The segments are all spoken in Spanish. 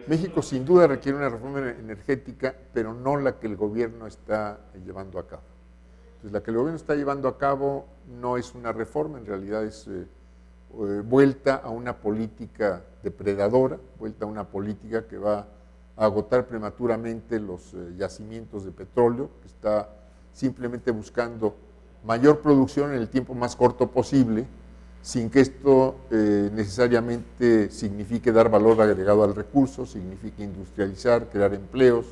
México sin duda requiere una reforma energética, pero no la que el gobierno está llevando a cabo. Entonces, la que el gobierno está llevando a cabo no es una reforma, en realidad es vuelta a una política depredadora, vuelta a una política que va a agotar prematuramente los yacimientos de petróleo, que está simplemente buscando mayor producción en el tiempo más corto posible, sin que esto necesariamente signifique dar valor agregado al recurso, signifique industrializar, crear empleos,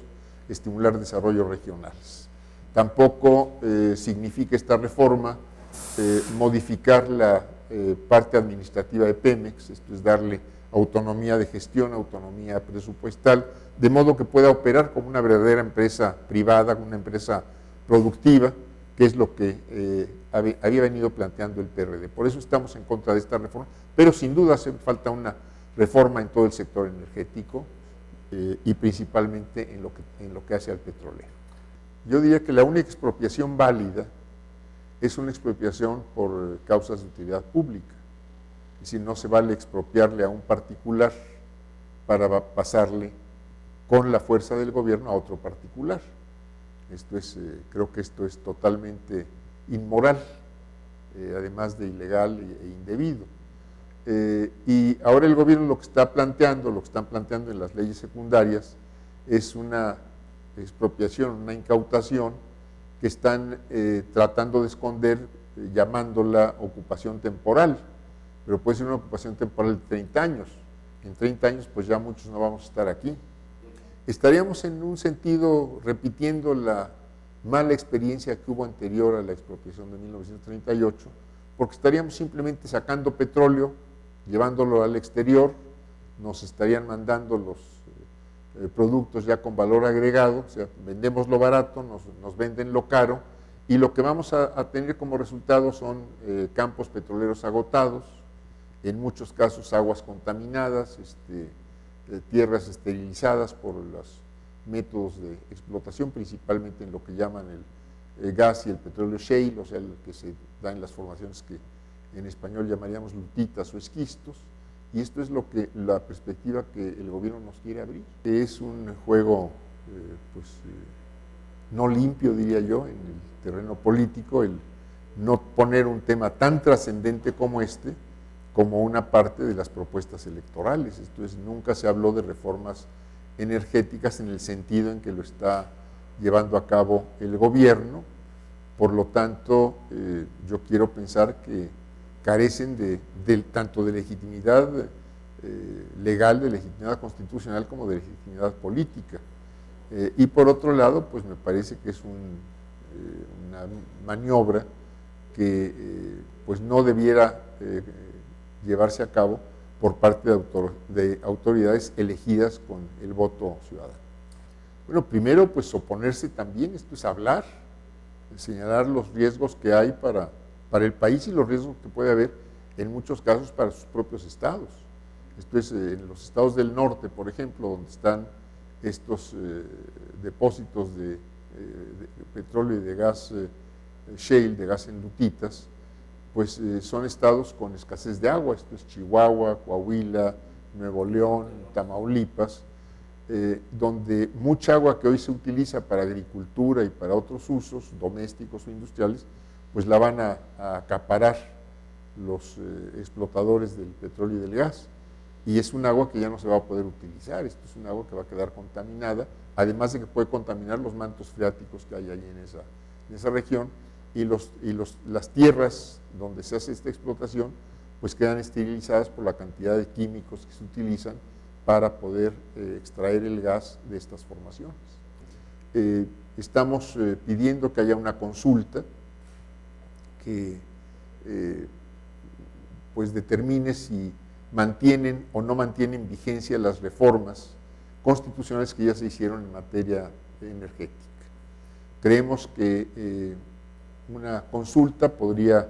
estimular desarrollos regionales. Tampoco significa esta reforma modificar la parte administrativa de Pemex, esto es darle autonomía de gestión, autonomía presupuestal, de modo que pueda operar como una verdadera empresa privada, una empresa productiva, que es lo que había venido planteando el PRD. Por eso estamos en contra de esta reforma, pero sin duda hace falta una reforma en todo el sector energético y principalmente en lo que hace al petrolero. Yo diría que la única expropiación válida es una expropiación por causas de utilidad pública. Es decir, no se vale expropiarle a un particular para pasarle con la fuerza del gobierno a otro particular. Creo que esto es totalmente inmoral, además de ilegal e indebido. Y ahora el gobierno lo que están planteando en las leyes secundarias, es una expropiación, una incautación que están tratando de esconder, llamándola ocupación temporal, pero puede ser una ocupación temporal de 30 años. En 30 años pues ya muchos no vamos a estar aquí. Estaríamos en un sentido repitiendo la mala experiencia que hubo anterior a la expropiación de 1938, porque estaríamos simplemente sacando petróleo, llevándolo al exterior, nos estarían mandando los productos ya con valor agregado, o sea, vendemos lo barato, nos venden lo caro, y lo que vamos a tener como resultado son campos petroleros agotados, en muchos casos aguas contaminadas, tierras esterilizadas por los métodos de explotación, principalmente en lo que llaman el gas y el petróleo shale, o sea, el que se da en las formaciones que en español llamaríamos lutitas o esquistos, y esto es la perspectiva que el gobierno nos quiere abrir. Es un juego no limpio, diría yo, en el terreno político, el no poner un tema tan trascendente como este como una parte de las propuestas electorales. Esto es, nunca se habló de reformas energéticas en el sentido en que lo está llevando a cabo el gobierno. Por lo tanto, yo quiero pensar que carecen tanto de legitimidad legal, de legitimidad constitucional, como de legitimidad política. Y por otro lado, pues me parece que es una maniobra que pues no debiera llevarse a cabo por parte de autoridades elegidas con el voto ciudadano. Bueno, primero, pues oponerse también, esto es hablar, señalar los riesgos que hay para el país y los riesgos que puede haber en muchos casos para sus propios estados. Esto es, en los estados del norte, por ejemplo, donde están estos depósitos de petróleo y de gas shale, de gas en lutitas, pues son estados con escasez de agua. Esto es Chihuahua, Coahuila, Nuevo León, Tamaulipas, donde mucha agua que hoy se utiliza para agricultura y para otros usos domésticos o industriales, pues la van a acaparar los explotadores del petróleo y del gas, y es un agua que ya no se va a poder utilizar. Esto es un agua que va a quedar contaminada, además de que puede contaminar los mantos freáticos que hay allí en esa región, y las tierras donde se hace esta explotación pues quedan esterilizadas por la cantidad de químicos que se utilizan para poder extraer el gas de estas formaciones. Estamos pidiendo que haya una consulta que pues determine si mantienen o no mantienen vigencia las reformas constitucionales que ya se hicieron en materia energética. Creemos que una consulta podría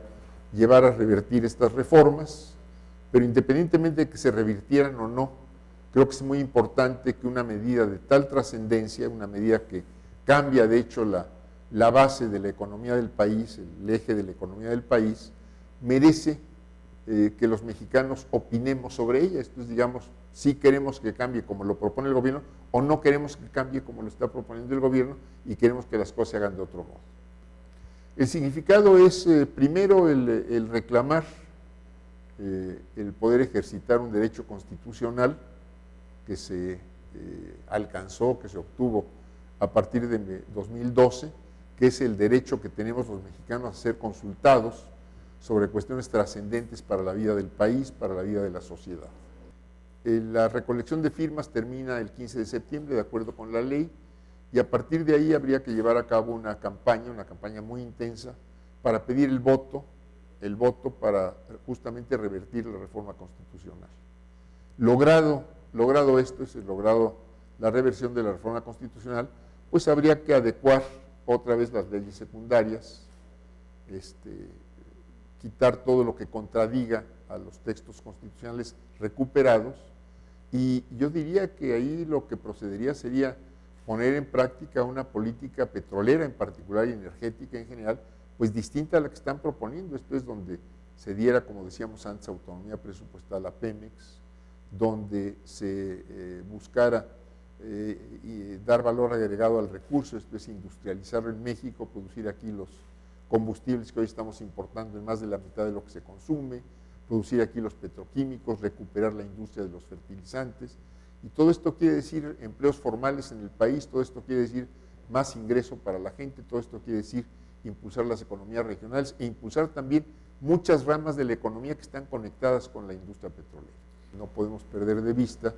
llevar a revertir estas reformas, pero independientemente de que se revirtieran o no, creo que es muy importante que una medida de tal trascendencia, una medida que cambia de hecho la base de la economía del país, el eje de la economía del país, merece que los mexicanos opinemos sobre ella. Esto es, digamos, sí queremos que cambie como lo propone el gobierno o no queremos que cambie como lo está proponiendo el gobierno y queremos que las cosas se hagan de otro modo. El significado es, primero, el reclamar el poder ejercitar un derecho constitucional que se alcanzó, que se obtuvo a partir de 2012, que es el derecho que tenemos los mexicanos a ser consultados sobre cuestiones trascendentes para la vida del país, para la vida de la sociedad. La recolección de firmas termina el 15 de septiembre, de acuerdo con la ley, y a partir de ahí habría que llevar a cabo una campaña muy intensa para pedir el voto para justamente revertir la reforma constitucional. Logrado esto, es logrado la reversión de la reforma constitucional, pues habría que adecuar otra vez las leyes secundarias, quitar todo lo que contradiga a los textos constitucionales recuperados, y yo diría que ahí lo que procedería sería poner en práctica una política petrolera en particular y energética en general, pues distinta a la que están proponiendo. Esto es donde se diera, como decíamos antes, autonomía presupuestal a Pemex, donde se buscara dar valor agregado al recurso, esto es industrializarlo en México, producir aquí los combustibles que hoy estamos importando en más de la mitad de lo que se consume, producir aquí los petroquímicos, recuperar la industria de los fertilizantes, y todo esto quiere decir empleos formales en el país, todo esto quiere decir más ingreso para la gente, todo esto quiere decir impulsar las economías regionales e impulsar también muchas ramas de la economía que están conectadas con la industria petrolera. No podemos perder de vista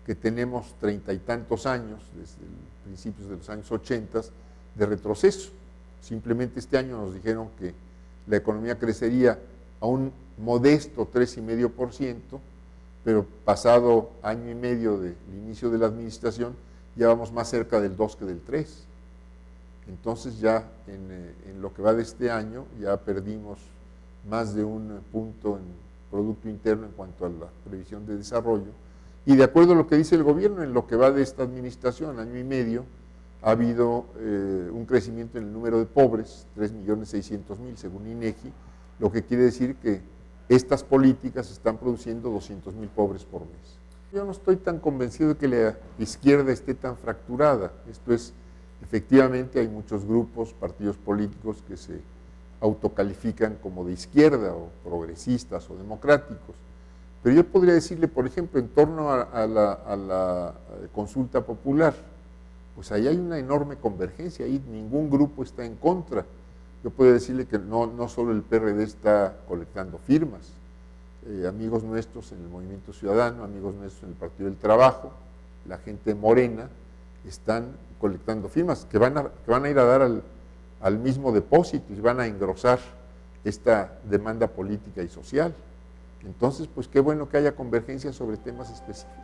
que tenemos 30 y tantos años, desde principios de los años 80, de retroceso. Simplemente este año nos dijeron que la economía crecería a un modesto 3,5%, pero pasado año y medio del inicio de la administración, ya vamos más cerca del 2 que del 3. Entonces ya en lo que va de este año ya perdimos más de un punto en Producto Interno en cuanto a la previsión de desarrollo, y de acuerdo a lo que dice el gobierno, en lo que va de esta administración, año y medio, ha habido un crecimiento en el número de pobres, 3,600,000 según INEGI, lo que quiere decir que estas políticas están produciendo 200,000 pobres por mes. Yo no estoy tan convencido de que la izquierda esté tan fracturada. Esto es, efectivamente hay muchos grupos, partidos políticos que se autocalifican como de izquierda o progresistas o democráticos, pero yo podría decirle, por ejemplo, en torno a la consulta popular, pues ahí hay una enorme convergencia, ahí ningún grupo está en contra. Yo podría decirle que no solo el PRD está colectando firmas, amigos nuestros en el Movimiento Ciudadano, amigos nuestros en el Partido del Trabajo, la gente Morena, están colectando firmas que van a ir a dar al mismo depósito y van a engrosar esta demanda política y social. Entonces, pues qué bueno que haya convergencia sobre temas específicos.